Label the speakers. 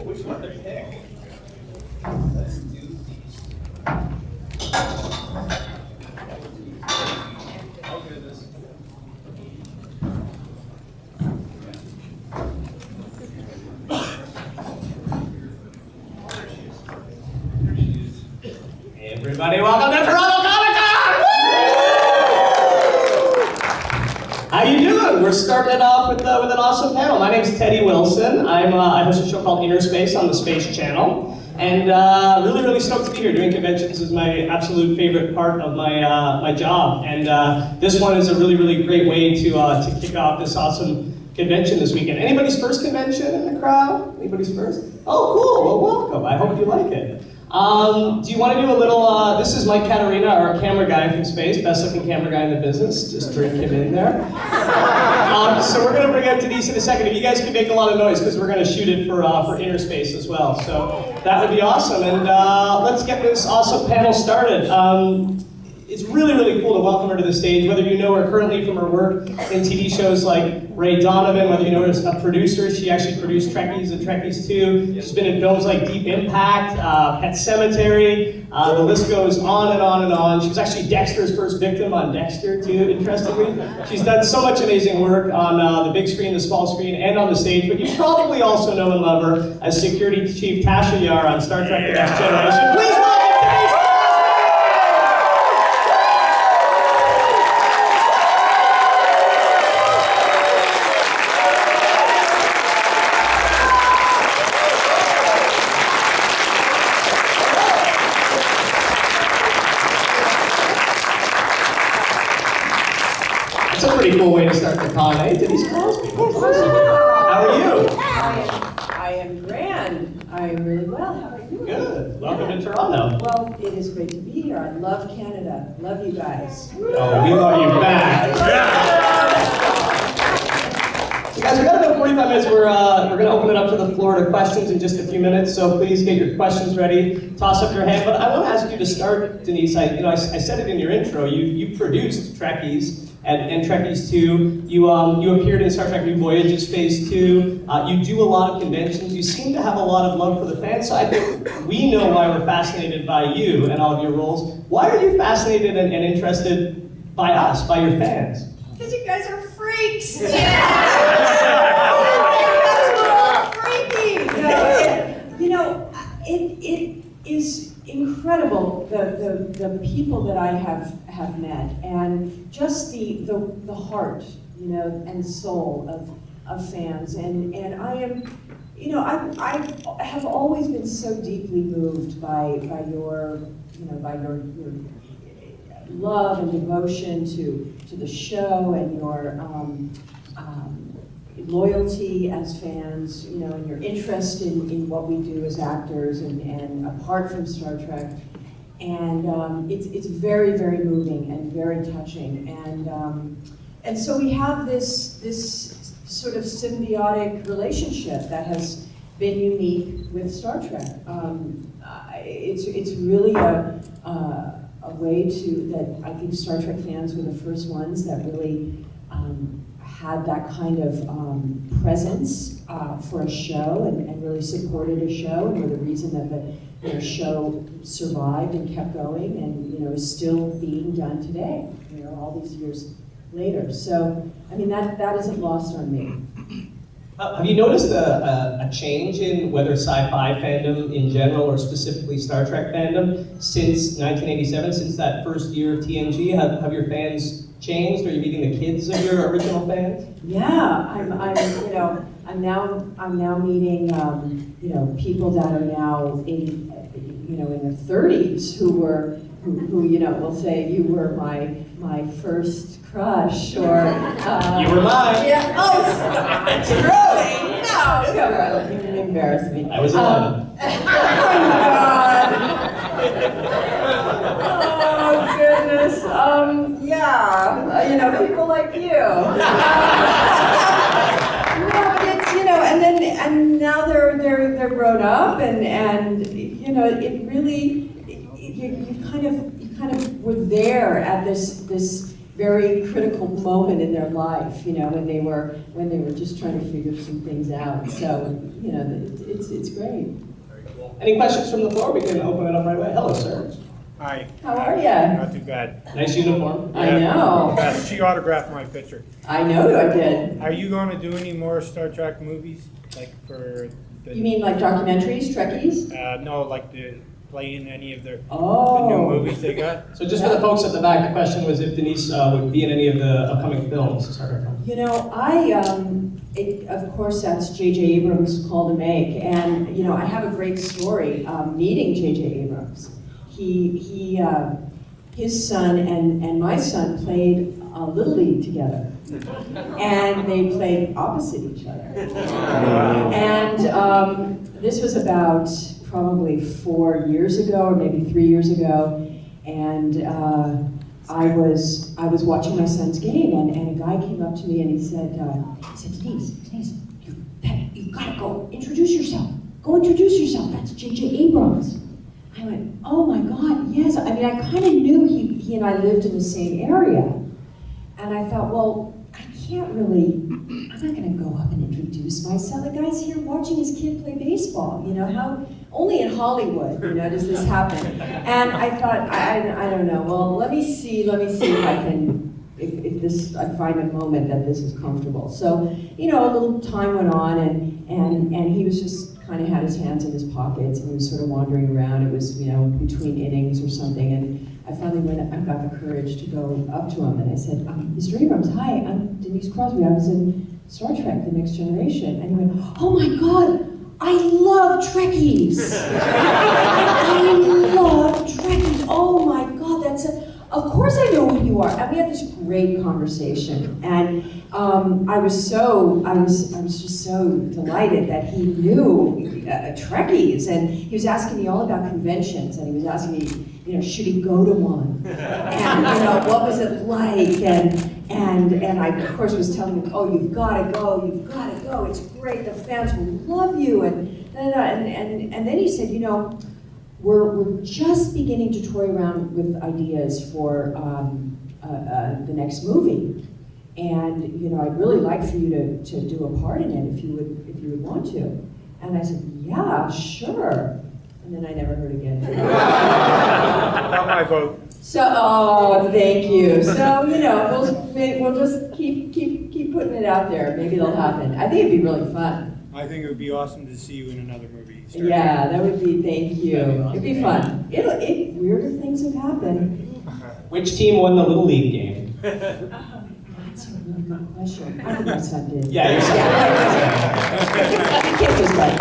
Speaker 1: Which one to pick? Let's do these. Oh goodness. There she is. Everybody, welcome to Toronto Comic-Con! How you doing? We're starting it off with an awesome panel. My name's Teddy Wilson. I host a show called Inner Space on the Space Channel. And really stoked to be here. Doing conventions is my absolute favorite part of my job. And this one is a really great way to kick off this awesome convention this weekend. Anybody's first convention in the crowd? Anybody's first? Oh, cool. Well, welcome. I hope you like it. Do you want to do a little, this is Mike Katerina, our camera guy from space, best looking camera guy in the business. Just drink him in there. So we're going to bring out Denise in a second. If you guys can make a lot of noise, because we're going to shoot it for Inner Space as well. So that would be awesome. And let's get this awesome panel started. It's really cool to welcome her to the stage, whether you know her currently from her work in TV shows like Ray Donovan, whether you know her as a producer. She actually produced Trekkies and Trekkies 2. She's been in films like Deep Impact, Pet Sematary, the list goes on and on and on. She was actually Dexter's first victim on Dexter too, interestingly. She's done so much amazing work on the big screen, the small screen, and on the stage, but you probably also know and love her as Security Chief TASHA Yar on Star Trek The Next Generation. Please welcome Denise! That's a pretty cool way to start the con, eh? Denise Crosby. How are you?
Speaker 2: I am grand. I am really well. How are you?
Speaker 1: Good. Welcome to Toronto.
Speaker 2: Well, it is great to be here. I love Canada. Love you guys.
Speaker 1: Oh, we love you back. So guys, we got about 45 minutes. We're going to open it up to the floor to questions in just a few minutes. So please get your questions ready. Toss up your hand. But I want to ask you to start, Denise. I said it in your intro. You produced Trekkies. And Trekkies 2, you appeared in Star Trek New Voyages Phase 2, you do a lot of conventions, you seem to have a lot of love for the fans, so I think we know why we're fascinated by you and all of your roles. Why are you fascinated and interested by us, by your fans?
Speaker 2: Because you guys are freaks!
Speaker 3: Yeah.
Speaker 2: It is incredible, the people that I have met, and just the heart, and soul of fans, and I am, I have always been so deeply moved by your love and devotion to the show, and your loyalty as fans, and your interest in what we do as actors and apart from Star Trek. And it's very moving and very touching. And so we have this sort of symbiotic relationship that has been unique with Star Trek. It's really a way that I think Star Trek fans were the first ones that really had that kind of presence for a show and really supported a show, and were the reason that the show survived and kept going, and is still being done today, all these years later. So, I mean, that isn't lost on me.
Speaker 1: Have you noticed a change in whether sci-fi fandom in general or specifically Star Trek fandom since 1987, since that first year of TNG? Have your fans changed? Are you meeting the kids of your original fans?
Speaker 2: Yeah, I'm now meeting people that are now in their 30s who will say, you were my first crush, or
Speaker 1: you were mine.
Speaker 2: Yeah. Oh, really? No, come on, you embarrass me.
Speaker 1: I was 11.
Speaker 2: Oh my God. Oh goodness. Yeah. People like you. No, but it's and now they're grown up, and it really you kind of were there at this very critical moment in their life, you know, when they were just trying to figure some things out. So, you know, it's great.
Speaker 3: Very cool.
Speaker 1: Any questions from the floor? We can open it up right away. Hello, sir.
Speaker 4: Hi.
Speaker 2: How are ya?
Speaker 4: Not too bad.
Speaker 1: Nice uniform.
Speaker 2: I know.
Speaker 4: She autographed my picture.
Speaker 2: I know I did.
Speaker 4: Are you going to do any more Star Trek movies? Like for the,
Speaker 2: You mean like documentaries, Trekkies?
Speaker 4: no, like the play in any of the new
Speaker 2: Oh.
Speaker 4: movies they got?
Speaker 1: So just for the folks at the back, the question was if Denise would be in any of the upcoming films. Sorry.
Speaker 2: You know, of course, that's J.J. Abrams' call to make, and you know, I have a great story meeting J.J. Abrams. His son and my son played Little League together, and they played opposite each other. And this was about probably 4 years ago, or maybe 3 years ago, and I was watching my son's game, and a guy came up to me and he said, Denise, you gotta go introduce yourself. Go introduce yourself. That's J.J. Abrams. I went, oh my God, yes. I mean, I kind of knew he and I lived in the same area. And I thought, well, I'm not going to go up and introduce myself. The guy's here watching his kid play baseball. You know, only in Hollywood, you know, does this happen. And I thought, I don't know, well, let me see if I can, I find a moment that this is comfortable. So, you know, a little time went on, and he was just kind of had his hands in his pockets, and he was sort of wandering around. It was, you know, between innings or something, and I finally got the courage to go up to him, and I said, Mr. Abrams, hi, I'm Denise Crosby. I was in Star Trek: The Next Generation. And he went, oh my God, I love Trekkies. I love Trekkies. Oh my God, of course I know who you are. And we had this great conversation, and I was just so delighted that he knew Trekkies, and he was asking me all about conventions, and he was asking me, you know, should he go to one, and you know, what was it like, and I of course was telling him, oh, you've got to go, it's great, the fans will love you, and then he said, you know, we're just beginning to toy around with ideas for the next movie. And you know, I'd really like for you to do a part in it if you would want to. And I said, yeah, sure. And then I never heard again.
Speaker 4: Not my vote.
Speaker 2: So, oh, thank you. So, you know, we'll just keep putting it out there. Maybe it'll happen. I think it'd be really fun.
Speaker 4: I think it would be awesome to see you in another movie. Star
Speaker 2: Yeah,
Speaker 4: Trek.
Speaker 2: that would be, thank you. It'd be fun. Weirder things have happened.
Speaker 1: Which team won the Little League game?
Speaker 2: That's a really good question. I think my son did.
Speaker 1: Yeah, your son.
Speaker 2: You can't just like.